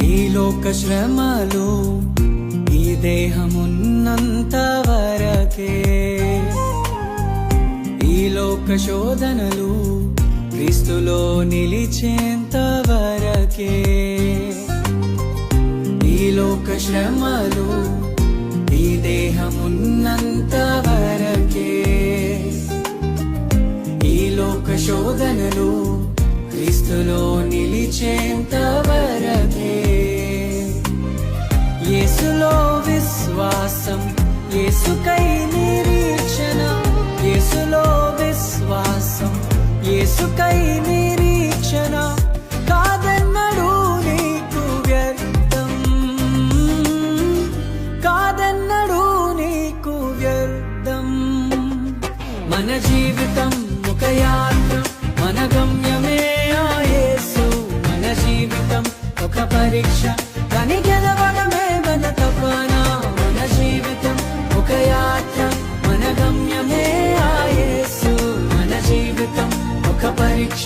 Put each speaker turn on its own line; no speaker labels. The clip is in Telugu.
ఈ లోక శ్రమలు ఈ దేహమున్నంత వరకే, ఈ లోక శోధనలు క్రీస్తులో నిలిచేంత వరకే. ఈ లోక శ్రమలు ఈ దేహమున్నంత వరకే, ఈ లోక శోధనలు క్రీస్తులో నిలిచేంత వరకే. యేసులో విశ్వాసం, యేసుకై నిరీక్షణ, యేసులో విశ్వాసం, యేసుకై నిరీక్షణ కాదన్నడు నీకు వ్యర్థం, కాదన్నడు నీకు వ్యర్థం. మన జీవితం ఒక యాత్ర, మన గమ్యమే ఆ యేసు. మన జీవితం ఒక పరీక్ష, కానీ గెలవడమే మన తపన. మన జీవితం ఒక యాత్ర, మన గమ్యమే ఆ యేసు. మన జీవితం ఒక పరీక్ష.